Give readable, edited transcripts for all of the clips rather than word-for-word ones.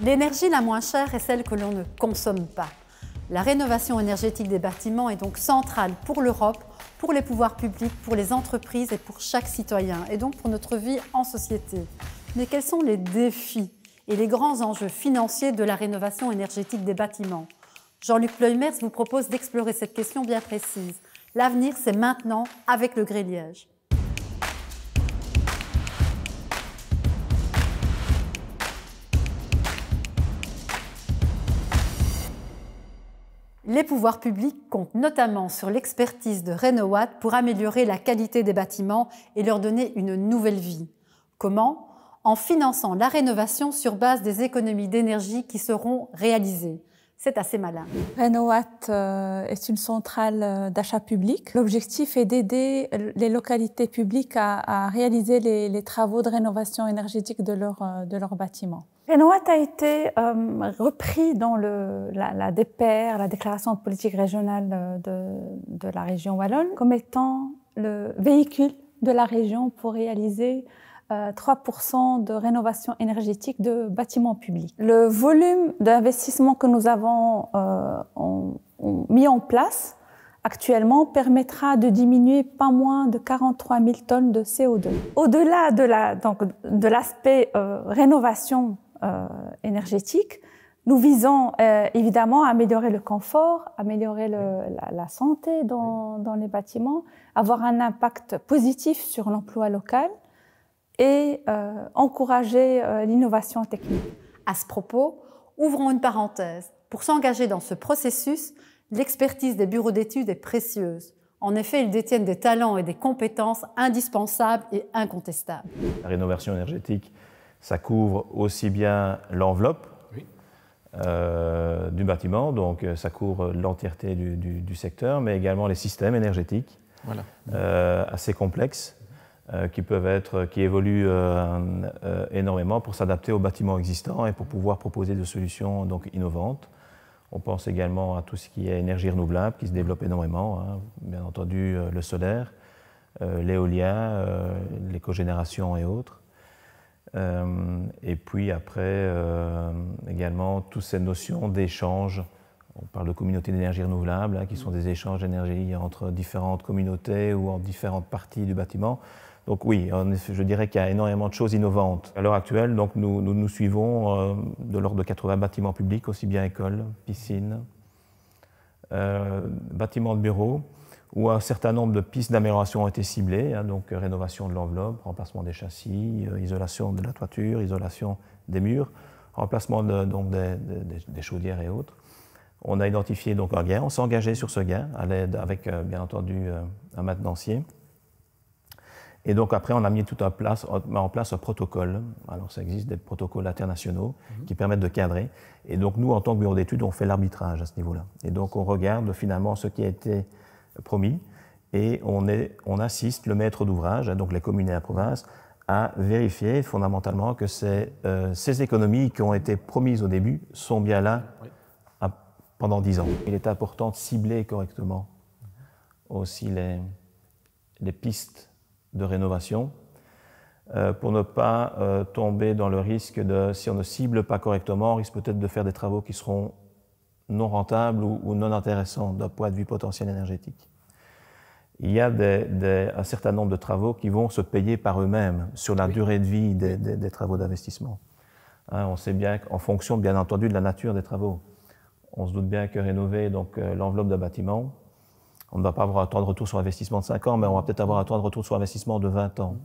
L'énergie la moins chère est celle que l'on ne consomme pas. La rénovation énergétique des bâtiments est donc centrale pour l'Europe, pour les pouvoirs publics, pour les entreprises et pour chaque citoyen, et donc pour notre vie en société. Mais quels sont les défis et les grands enjeux financiers de la rénovation énergétique des bâtiments? Jean-Luc Leumers vous propose d'explorer cette question bien précise. L'avenir, c'est maintenant avec le grillage. Les pouvoirs publics comptent notamment sur l'expertise de Renowatt pour améliorer la qualité des bâtiments et leur donner une nouvelle vie. Comment? En finançant la rénovation sur base des économies d'énergie qui seront réalisées. C'est assez malin. Renowatt est une centrale d'achat public. L'objectif est d'aider les localités publiques à réaliser les travaux de rénovation énergétique de leurs bâtiments. Renowatt a été repris dans la DPR, la déclaration de politique régionale de la région wallonne, comme étant le véhicule de la région pour réaliser 3% de rénovation énergétique de bâtiments publics. Le volume d'investissement que nous avons mis en place actuellement permettra de diminuer pas moins de 43 000 tonnes de CO2. Au-delà de l'aspect rénovation énergétique, nous visons évidemment à améliorer le confort, améliorer la santé dans les bâtiments, avoir un impact positif sur l'emploi local et encourager l'innovation technique. À ce propos, ouvrons une parenthèse. Pour s'engager dans ce processus, l'expertise des bureaux d'études est précieuse. En effet, ils détiennent des talents et des compétences indispensables et incontestables. La rénovation énergétique, ça couvre aussi bien l'enveloppe du bâtiment, donc ça couvre l'entièreté du secteur, mais également les systèmes énergétiques assez complexes qui évoluent énormément pour s'adapter aux bâtiments existants et pour pouvoir proposer des solutions donc innovantes. On pense également à tout ce qui est énergie renouvelable qui se développe énormément, hein. Bien entendu le solaire, l'éolien, l'écogénération et autres. Et puis après, également, toutes ces notions d'échange. On parle de communautés d'énergie renouvelable, hein, qui sont des échanges d'énergie entre différentes communautés ou en différentes parties du bâtiment. Donc oui, je dirais qu'il y a énormément de choses innovantes. À l'heure actuelle, donc, nous suivons de l'ordre de 80 bâtiments publics, aussi bien écoles, piscines, bâtiments de bureaux, où un certain nombre de pistes d'amélioration ont été ciblées, hein, donc rénovation de l'enveloppe, remplacement des châssis, isolation de la toiture, isolation des murs, remplacement des chaudières et autres. On a identifié donc un gain, on s'est engagé sur ce gain à l'aide avec bien entendu un maintenancier. Et donc après on a mis en place un protocole. Alors ça existe des protocoles internationaux qui permettent de cadrer. Et donc nous en tant que bureau d'études on fait l'arbitrage à ce niveau-là. Et donc on regarde finalement ce qui a été promis et on assiste le maître d'ouvrage, donc les communes et la province, à vérifier fondamentalement que ces économies qui ont été promises au début sont bien là pendant 10 ans. Il est important de cibler correctement aussi les pistes de rénovation pour ne pas tomber dans le risque de, si on ne cible pas correctement, on risque peut-être de faire des travaux qui seront non rentables ou non intéressants d'un point de vue potentiel énergétique. Il y a un certain nombre de travaux qui vont se payer par eux-mêmes sur la durée de vie des travaux d'investissement. Hein, on sait bien qu'en fonction, bien entendu, de la nature des travaux. On se doute bien que rénover l'enveloppe d'un bâtiment, on ne va pas avoir un temps de retour sur investissement de 5 ans, mais on va peut-être avoir un temps de retour sur investissement de 20 ans.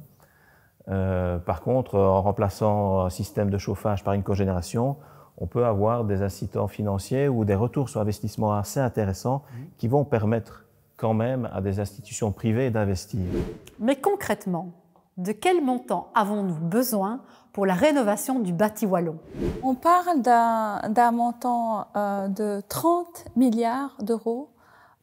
Par contre, en remplaçant un système de chauffage par une cogénération, on peut avoir des incitants financiers ou des retours sur investissement assez intéressants qui vont permettre quand même à des institutions privées d'investir. Mais concrètement, de quel montant avons-nous besoin pour la rénovation du bâti wallon? On parle d'un montant de 30 milliards d'euros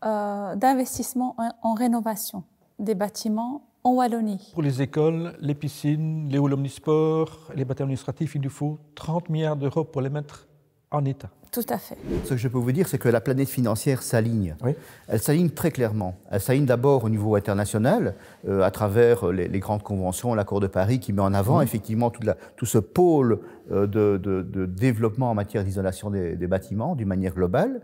d'investissement en rénovation des bâtiments en Wallonie. Pour les écoles, les piscines, les halls omnisports, les bâtiments administratifs, il nous faut 30 milliards d'euros pour les mettre en état. Tout à fait. Ce que je peux vous dire, c'est que la planète financière s'aligne. Oui. Elle s'aligne très clairement. Elle s'aligne d'abord au niveau international, à travers les grandes conventions, l'accord de Paris, qui met en avant effectivement tout ce pôle de développement en matière d'isolation des bâtiments d'une manière globale.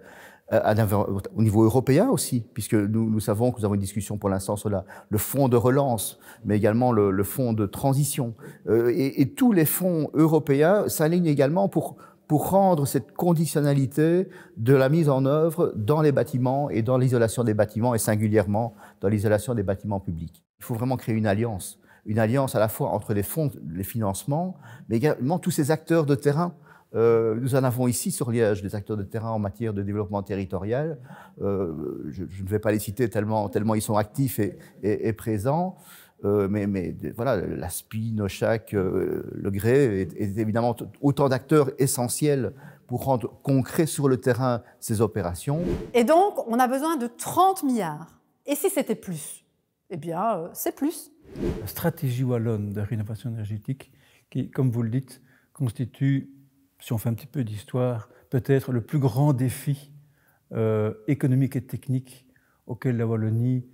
Au niveau européen aussi, puisque nous savons que nous avons une discussion pour l'instant sur le fonds de relance, mais également le fonds de transition. Et tous les fonds européens s'alignent également pour rendre cette conditionnalité de la mise en œuvre dans les bâtiments et dans l'isolation des bâtiments, et singulièrement dans l'isolation des bâtiments publics. Il faut vraiment créer une alliance à la fois entre les fonds, les financements, mais également tous ces acteurs de terrain. Nous en avons ici sur Liège, des acteurs de terrain en matière de développement territorial. Je ne vais pas les citer tellement ils sont actifs et présents. Mais voilà, l'ASPI, Nochac, le GRE est évidemment autant d'acteurs essentiels pour rendre concret sur le terrain ces opérations. Et donc, on a besoin de 30 milliards. Et si c'était plus? Eh bien, c'est plus. La stratégie wallonne de rénovation énergétique, qui, comme vous le dites, constitue, si on fait un petit peu d'histoire, peut-être le plus grand défi économique et technique auquel la Wallonie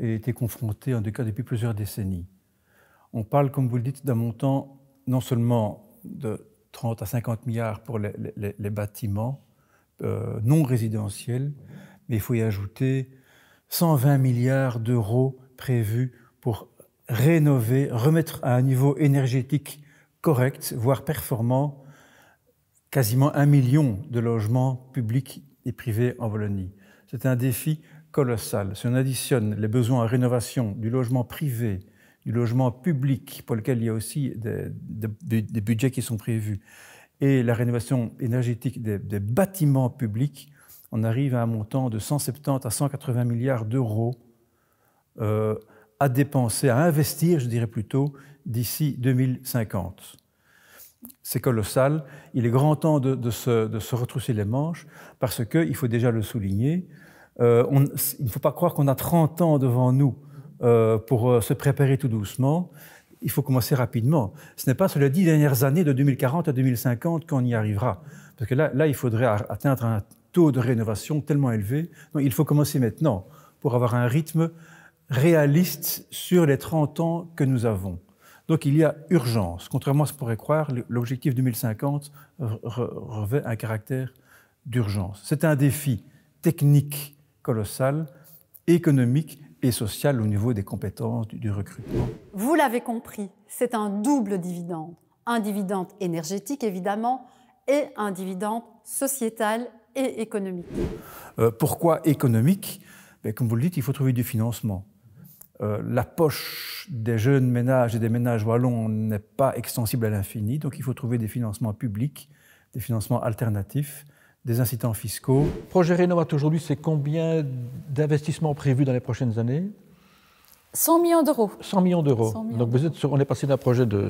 a été confrontée, en tout cas depuis plusieurs décennies. On parle, comme vous le dites, d'un montant non seulement de 30 à 50 milliards pour les bâtiments non résidentiels, mais il faut y ajouter 120 milliards d'euros prévus pour rénover, remettre à un niveau énergétique correct, voire performant, quasiment 1 million de logements publics et privés en Wallonie. C'est un défi colossal. Si on additionne les besoins en rénovation du logement privé, du logement public, pour lequel il y a aussi des budgets qui sont prévus, et la rénovation énergétique des bâtiments publics, on arrive à un montant de 170 à 180 milliards d'euros à dépenser, à investir, je dirais plutôt, d'ici 2050. C'est colossal. Il est grand temps de se retrousser les manches parce qu'il faut déjà le souligner, il ne faut pas croire qu'on a 30 ans devant nous pour se préparer tout doucement. Il faut commencer rapidement. Ce n'est pas sur les 10 dernières années, de 2040 à 2050, qu'on y arrivera. Parce que là, il faudrait atteindre un taux de rénovation tellement élevé. Donc, il faut commencer maintenant pour avoir un rythme réaliste sur les 30 ans que nous avons. Donc il y a urgence. Contrairement à ce qu'on pourrait croire, l'objectif 2050 revêt un caractère d'urgence. C'est un défi technique colossal, économique et social au niveau des compétences, du recrutement. Vous l'avez compris, c'est un double dividende. Un dividende énergétique, évidemment, et un dividende sociétal et économique. Pourquoi économique? Comme vous le dites, il faut trouver du financement. La poche des jeunes ménages et des ménages wallons n'est pas extensible à l'infini, donc il faut trouver des financements publics, des financements alternatifs, des incitants fiscaux. Projet Rénovat aujourd'hui, c'est combien d'investissements prévus dans les prochaines années? 100 millions d'euros. 100 millions d'euros. Donc on est passé d'un projet de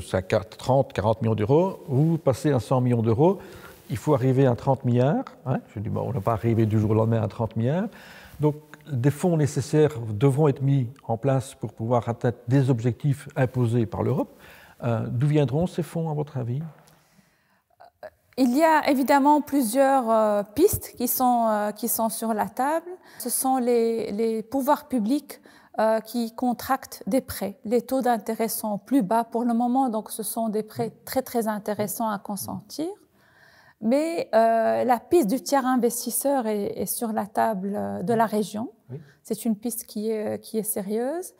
30, 40 millions d'euros, vous passez à 100 millions d'euros, il faut arriver à 30 milliards. Hein? Je dis, bon, on n'a pas arrivé du jour au lendemain à 30 milliards. Donc des fonds nécessaires devront être mis en place pour pouvoir atteindre des objectifs imposés par l'Europe. D'où viendront ces fonds, à votre avis? Il y a évidemment plusieurs pistes qui sont sur la table. Ce sont les pouvoirs publics qui contractent des prêts. Les taux d'intérêt sont plus bas pour le moment, donc ce sont des prêts très très intéressants à consentir. Mais la piste du tiers investisseur est sur la table de la région. Oui. C'est une piste qui est sérieuse.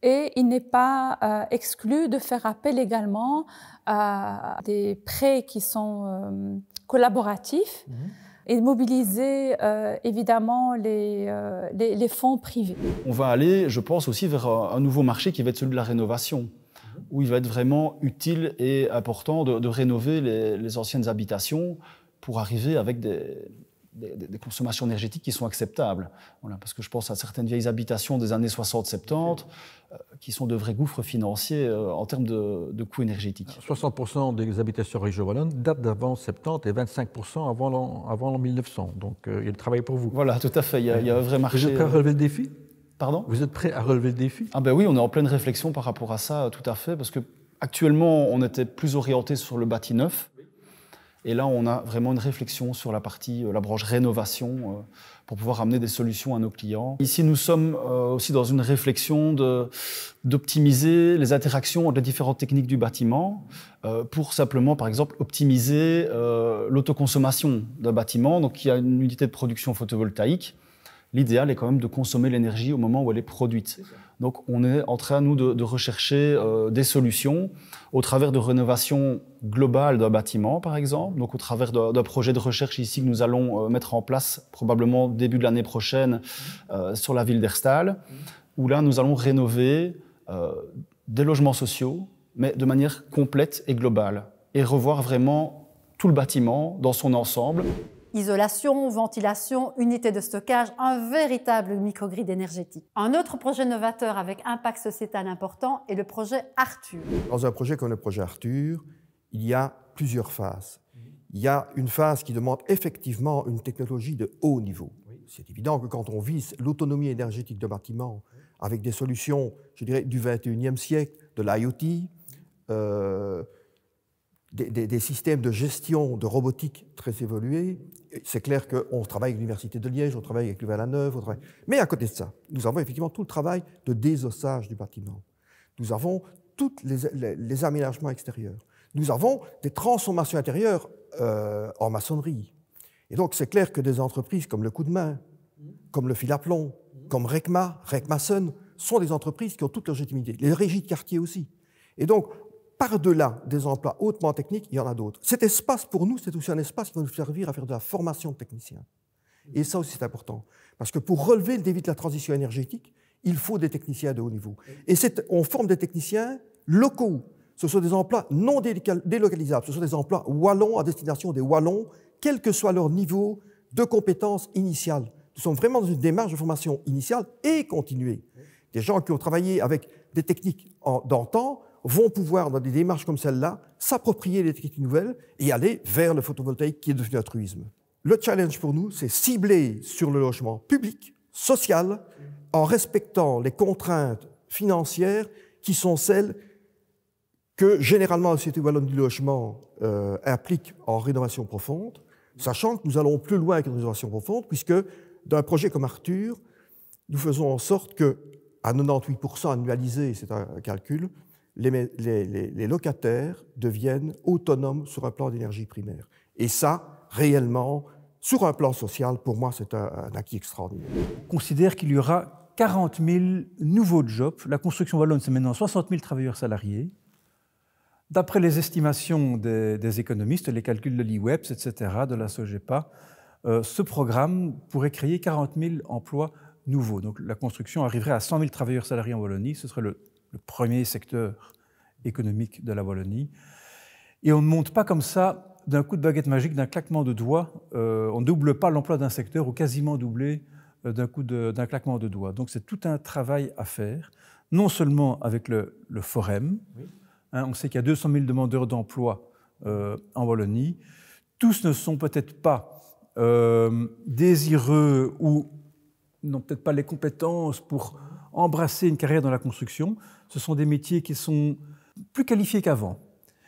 Et il n'est pas exclu de faire appel également à des prêts qui sont collaboratifs et de mobiliser évidemment les fonds privés. On va aller, je pense, aussi vers un nouveau marché qui va être celui de la rénovation, où il va être vraiment utile et important de rénover les anciennes habitations pour arriver avec des consommations énergétiques qui sont acceptables. Voilà, parce que je pense à certaines vieilles habitations des années 60-70 qui sont de vrais gouffres financiers en termes de coûts énergétiques. 60% des habitations région wallonne datent d'avant 70 et 25% avant l'an 1900. Donc il y a le travail pour vous. Voilà, tout à fait. Il y a un vrai marché. Vous êtes prêt à relever le défi? Pardon? Vous êtes prêt à relever le défi? Ah ben oui, on est en pleine réflexion par rapport à ça, tout à fait, parce que actuellement on était plus orienté sur le bâti neuf. Et là, on a vraiment une réflexion sur la partie, la branche rénovation, pour pouvoir amener des solutions à nos clients. Ici, nous sommes aussi dans une réflexion d'optimiser les interactions entre les différentes techniques du bâtiment pour simplement, par exemple, optimiser l'autoconsommation d'un bâtiment. Donc, il y a une unité de production photovoltaïque. L'idéal est quand même de consommer l'énergie au moment où elle est produite. Donc, on est en train, nous, de rechercher des solutions au travers de rénovation globale d'un bâtiment, par exemple. Donc, au travers d'un projet de recherche ici que nous allons mettre en place probablement début de l'année prochaine sur la ville d'Herstal, où là, nous allons rénover des logements sociaux, mais de manière complète et globale, et revoir vraiment tout le bâtiment dans son ensemble. Isolation, ventilation, unité de stockage, un véritable microgrid énergétique. Un autre projet novateur avec impact sociétal important est le projet Arthur. Dans un projet comme le projet Arthur, il y a plusieurs phases. Il y a une phase qui demande effectivement une technologie de haut niveau. C'est évident que quand on vise l'autonomie énergétique de bâtiments avec des solutions, je dirais, du 21e siècle, de l'IoT, des systèmes de gestion de robotique très évolués. C'est clair qu'on travaille avec l'Université de Liège, on travaille avec Louvain-la-Neuve, mais à côté de ça, nous avons effectivement tout le travail de désossage du bâtiment. Nous avons tous les aménagements extérieurs. Nous avons des transformations intérieures en maçonnerie. Et donc c'est clair que des entreprises comme le Coup de Main, comme le Fil à Plomb, comme Recmason, sont des entreprises qui ont toute leur légitimité. Les régies de quartier aussi. Et donc, par-delà des emplois hautement techniques, il y en a d'autres. Cet espace, pour nous, c'est aussi un espace qui va nous servir à faire de la formation de techniciens. Et ça aussi, c'est important. Parce que pour relever le défi de la transition énergétique, il faut des techniciens de haut niveau. Et on forme des techniciens locaux. Ce sont des emplois non délocalisables. Ce sont des emplois wallons à destination des wallons, quel que soit leur niveau de compétence initiale. Nous sommes vraiment dans une démarche de formation initiale et continuée. Des gens qui ont travaillé avec des techniques d'antan vont pouvoir, dans des démarches comme celle-là, s'approprier les techniques nouvelles et aller vers le photovoltaïque qui est devenu un truisme. Le challenge pour nous, c'est cibler sur le logement public, social, en respectant les contraintes financières qui sont celles que, généralement, la Société wallonne du logement implique en rénovation profonde, sachant que nous allons plus loin qu'une rénovation profonde, puisque dans un projet comme Arthur, nous faisons en sorte que, à 98% annualisé, c'est un calcul, les locataires deviennent autonomes sur un plan d'énergie primaire. Et ça, réellement, sur un plan social, pour moi, c'est un acquis extraordinaire. On considère qu'il y aura 40 000 nouveaux jobs. La construction wallonne, c'est maintenant 60 000 travailleurs salariés. D'après les estimations des économistes, les calculs de l'IWEPS, etc., de la SOGEPA, ce programme pourrait créer 40 000 emplois nouveaux. Donc la construction arriverait à 100 000 travailleurs salariés en Wallonie. Ce serait le premier secteur économique de la Wallonie. Et on ne monte pas comme ça, d'un coup de baguette magique, d'un claquement de doigts. On ne double pas l'emploi d'un secteur, ou quasiment doublé d'un claquement de doigts. Donc c'est tout un travail à faire, non seulement avec le Forem. Oui. On sait qu'il y a 200 000 demandeurs d'emploi en Wallonie. Tous ne sont peut-être pas désireux ou n'ont peut-être pas les compétences pour embrasser une carrière dans la construction. Ce sont des métiers qui sont plus qualifiés qu'avant.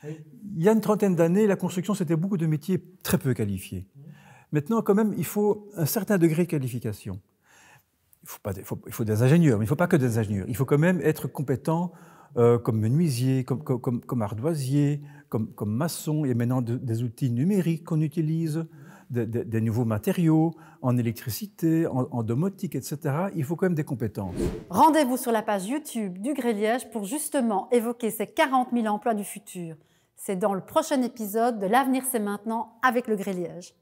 Oui. Il y a une trentaine d'années, la construction, c'était beaucoup de métiers très peu qualifiés. Maintenant, quand même, il faut un certain degré de qualification. Il faut des ingénieurs, mais il ne faut pas que des ingénieurs. Il faut quand même être compétent comme menuisier, comme ardoisier, comme maçon. Il y a maintenant des outils numériques qu'on utilise, des nouveaux matériaux, en électricité, en domotique, etc. Il faut quand même des compétences. Rendez-vous sur la page YouTube du Gré-Liège pour justement évoquer ces 40 000 emplois du futur. C'est dans le prochain épisode de L'avenir c'est maintenant avec le Gré-Liège.